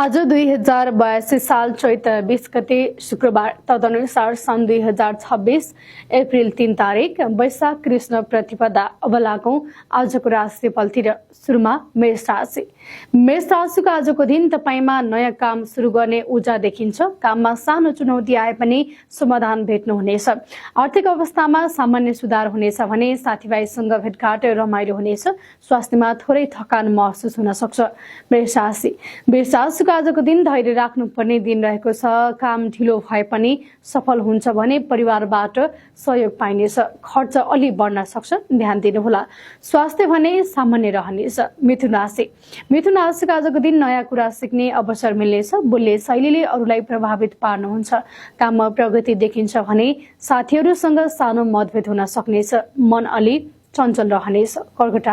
आज 2082 साल चैत 20 गते शुक्रबार तदनुसार सन् 2026 अप्रिल 3 तारिक वैशाख कृष्ण प्रतिपदा अब लागौं आजको राशिफलतिर। सुरुमा मेष राशि। मेष राशिको आजको दिन तपाईमा नयाँ काम सुरु गर्ने ऊर्जा देखिन्छ। काममा सानो चुनौती आए पनि समाधान भेट्नुहुनेछ। आर्थिक अवस्थामा सामान्य सुधार हुनेछ भने साथीभाइसँग भेटघाट रमाइलो हुनेछ। स्वास्थ्यमा थोरै थकान महसुस हुन सक्छ। मेष राशि आजको दिन धैर्य राख्नुपर्ने दिन रहेको छ। काम ढिलो भए पनि सफल हुन्छ भने परिवारबाट सहयोग पाइनेछ। खर्च अलि बढ्न सक्छ, ध्यान दिनुहोला। स्वास्थ्य भने सामान्य रहनेछ। मिथुन राशिको आजको दिन नयाँ कुरा सिक्ने अवसर मिल्नेछ। बोल्ने शैलीले अरूलाई प्रभावित पार्नुहुन्छ। काममा प्रगति देखिन्छ भने साथीहरूसँग सानो मतभेद हुन सक्नेछ। मन अलि चञ्चल रहनेछ। कर्कट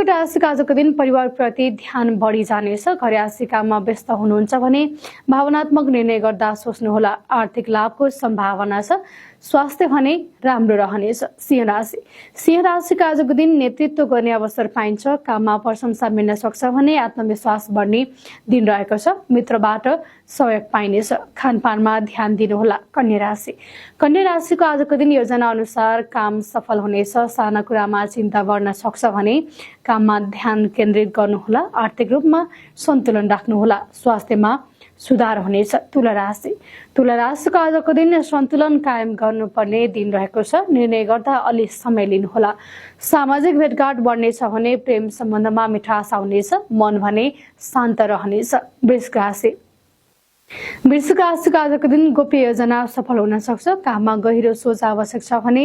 राशिको आजको दिन परिवारप्रति ध्यान बढी जानेछ। घरयासी काममा व्यस्त हुनुहुन्छ भने भावनात्मक निर्णय गर्दा सोच्नुहोला। आर्थिक लाभको सम्भावना छ। स्वास्थ्य भने राम्रो रहनेछ। सिंह राशिको आजको दिन नेतृत्व गर्ने अवसर पाइन्छ। काममा प्रशंसा मिल्न सक्छ भने आत्मविश्वास बढ्ने दिन रहेको छ। मित्रबाट सहयोग पाइनेछ। खानपानमा ध्यान दिनुहोला। कन्या राशिको आजको दिन योजना अनुसार काम सफल हुनेछ। साना कुरामा चिन्ता बढ्न सक्छ भने काममा ध्यान केन्द्रित गर्नुहोला। आर्थिक रूपमा सन्तुलन राख्नुहोला। स्वास्थ्यमा सुधार हुनेछ। तुला राशिको आजको दिन सन्तुलन कायम गर्नुपर्ने दिन रहेको छ। निर्णय गर्दा अलि समय लिनुहोला। सामाजिक भेटघाट बढ्नेछ भने प्रेम सम्बन्धमा मिठास आउनेछ। मन भने शान्त रहनेछ। वृश्चिक राशिको आजको दिन गोप्य योजना सफल हुन सक्छ। काममा गहिरो सोच आवश्यक छ भने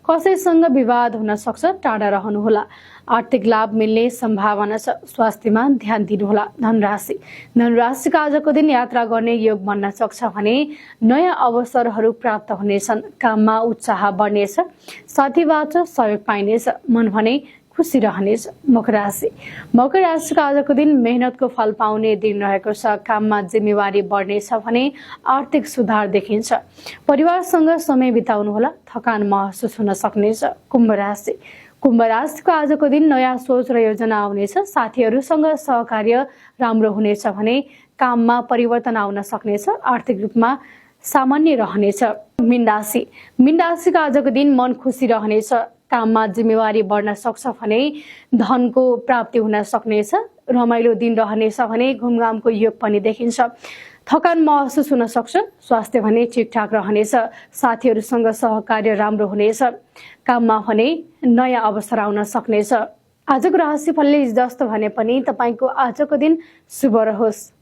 कसैसँग विवाद हुन सक्छ, टाढा रहनुहोला। आर्थिक लाभ मिल्ने सम्भावना छ। स्वास्थ्यमा ध्यान दिनुहोला। धनुराशिको आजको दिन यात्रा गर्ने योग बन्न सक्छ भने नयाँ अवसरहरू प्राप्त हुनेछन्। काममा उत्साह बढ्नेछ। साथीबाट सहयोग पाइनेछ। मन भने खुसी रहनेछ। मकर राशिको आजको दिन मेहनतको फल पाउने दिन रहेको छ। काममा जिम्मेवारी बढ्नेछ भने आर्थिक सुधार देखिन्छ। परिवारसँग समय बिताउनुहोला। थकान महसुस हुन सक्नेछ। कुम्भ राशिको आजको दिन नयाँ सोच र योजना आउनेछ। साथीहरूसँग सहकार्य राम्रो हुनेछ भने काममा परिवर्तन आउन सक्नेछ। आर्थिक रूपमा सामान्य रहनेछ। मीन राशिको आजको दिन मन खुसी रहनेछ। काममा जिम्मेवारी बढ्न सक्छ भने धनको प्राप्ति हुन सक्नेछ। रमाइलो दिन रहनेछ भने घुमघामको योग पनि देखिन्छ। थकान महसुस हुन सक्छ। स्वास्थ्य भने ठिकठाक रहनेछ। साथीहरूसँग सहकार्य राम्रो हुनेछ। काममा भने नयाँ अवसर आउन सक्नेछ। आजको राशिफलले जस्तो भने पनि तपाईको आजको दिन शुभ रहोस्।